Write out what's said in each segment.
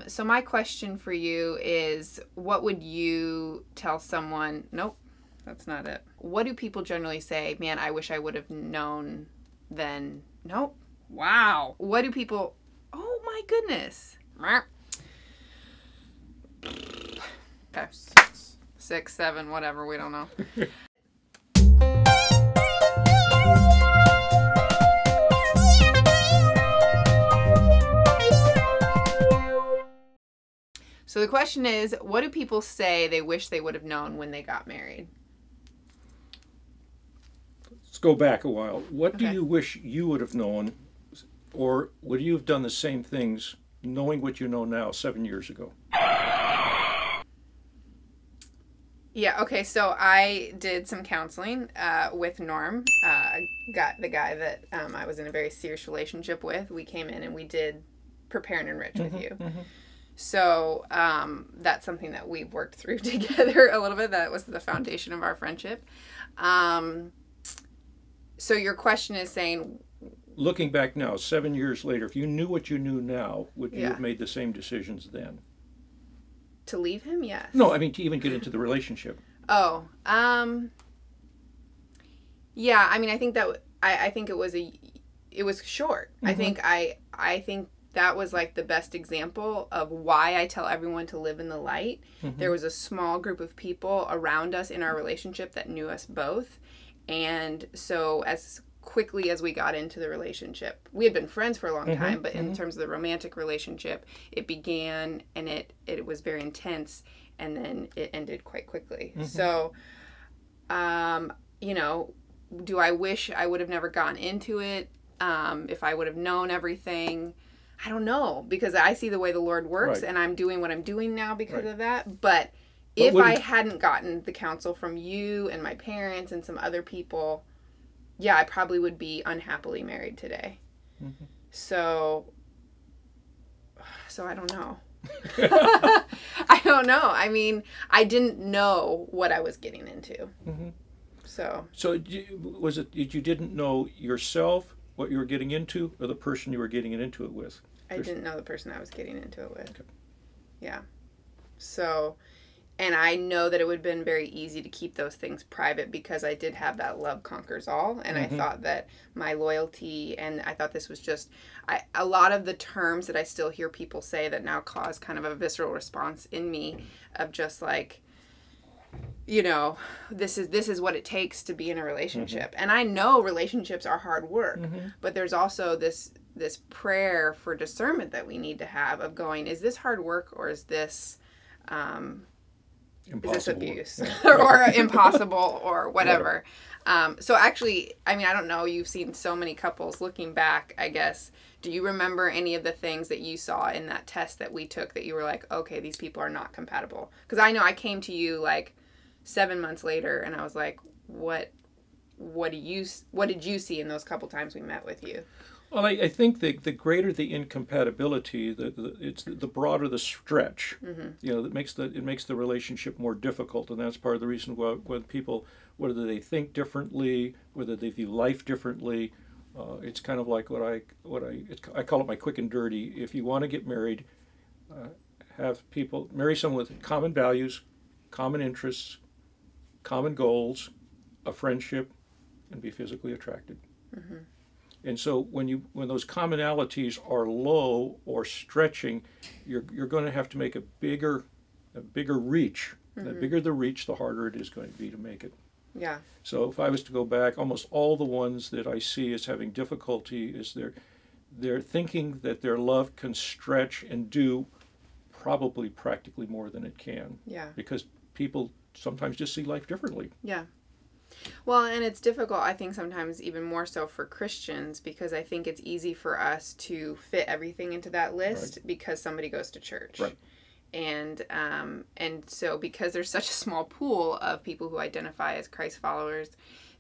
So my question for you is, what would you tell someone? Nope, that's not it. What do people generally say? Man, I wish I would have known then. Nope. Wow. What do people... Oh my goodness. Okay. 6, 7, whatever. We don't know. So the question is, what do people say they wish they would have known when they got married? Let's go back a while. What Okay. do you wish you would have known, or would you have done the same things knowing what you know now 7 years ago? Yeah, okay, so I did some counseling with Norm, got the guy that I was in a very serious relationship with. We came in and we did Prepare and Enrich with you. Mm-hmm. So that's something that we've worked through together a little bit. That was the foundation of our friendship. So your question is saying... Looking back now, 7 years later, if you knew what you knew now, would you Yeah. have made the same decisions then? To leave him? Yes. No, I mean to even get into the relationship. Oh, yeah. I mean, I think that I think it was short. Mm-hmm. I think that was like the best example of why I tell everyone to live in the light. Mm-hmm. There was a small group of people around us in our relationship that knew us both, and so as quickly as we got into the relationship, we had been friends for a long time, but in terms of the romantic relationship, it began and it was very intense, and then it ended quite quickly. So, you know, do I wish I would have never gotten into it? If I would have known everything, I don't know, because I see the way the Lord works, Right. and I'm doing what I'm doing now because Right. of that. But if would I it- hadn't gotten the counsel from you and my parents and some other people, yeah, I probably would be unhappily married today. Mm-hmm. So I don't know. I don't know. I mean, I didn't know what I was getting into. Mm-hmm. So Was it that you didn't know yourself, what you were getting into, or the person you were getting it into it with? I didn't know the person I was getting into it with. Okay. Yeah. So, and I know that it would have been very easy to keep those things private because I did have that love conquers all. And I thought that my loyalty, and I thought this was just, a lot of the terms that I still hear people say that now cause kind of a visceral response in me of just like, you know, this is what it takes to be in a relationship. And I know relationships are hard work, but there's also this prayer for discernment that we need to have of going, is this hard work, or is this Impossible. is this abuse or impossible or whatever? So actually, I mean, I don't know, you've seen so many couples. Looking back, I guess, do you remember any of the things that you saw in that test that we took that you were like, okay, these people are not compatible? Because I know I came to you like 7 months later and I was like, what did you see in those couple times we met with you? Well, I think the greater the incompatibility, the broader the stretch. You know, it makes the relationship more difficult, and that's part of the reason why when people, whether they think differently, whether they view life differently, it's kind of like I call it my quick and dirty. If you want to get married, have people marry someone with common values, common interests, common goals, a friendship, and be physically attracted. And so when those commonalities are low or stretching, you're going to have to make a bigger reach. The bigger the reach, the harder it is going to be to make it. Yeah. So if I was to go back, almost all the ones that I see as having difficulty is they're thinking that their love can stretch and do probably practically more than it can. Yeah. Because people sometimes just see life differently. Yeah. Well, and it's difficult, I think, sometimes even more so for Christians, because I think it's easy for us to fit everything into that list because somebody goes to church. Right. And so because there's such a small pool of people who identify as Christ followers,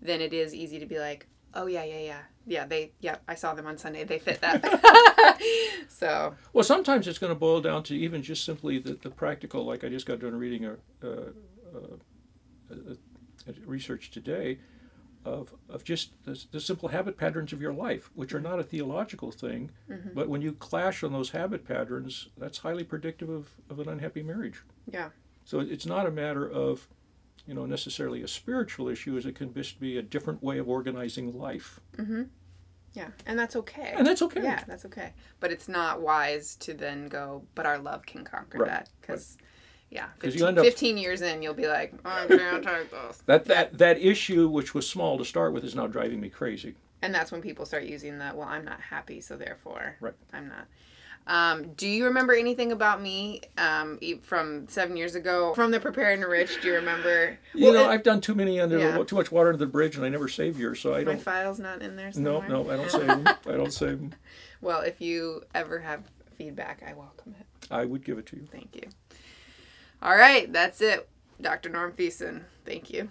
then it is easy to be like, oh, yeah, I saw them on Sunday, they fit that. So. Well, sometimes it's going to boil down to even just simply the practical, like I just got done reading a research today of just the simple habit patterns of your life, which are not a theological thing, but when you clash on those habit patterns, that's highly predictive of an unhappy marriage. Yeah. So it's not a matter of, necessarily a spiritual issue, as it can just be a different way of organizing life. Yeah, and that's okay. And that's okay. Yeah, that's okay. But it's not wise to then go, but our love can conquer that. Because, yeah, 15 years in, you'll be like, oh, I can't take this. That issue, which was small to start with, is now driving me crazy. And that's when people start using the, well, I'm not happy, so therefore I'm not. Do you remember anything about me from 7 years ago? From the Prepare and Enrich, do you remember? I've done too much water under the bridge, and I never save yours, so I don't. My file's not in there somewhere? No, I don't save them. I don't save them. Well, if you ever have feedback, I welcome it. I would give it to you. Thank you. All right, that's it. Dr. Norm Thiessen. Thank you.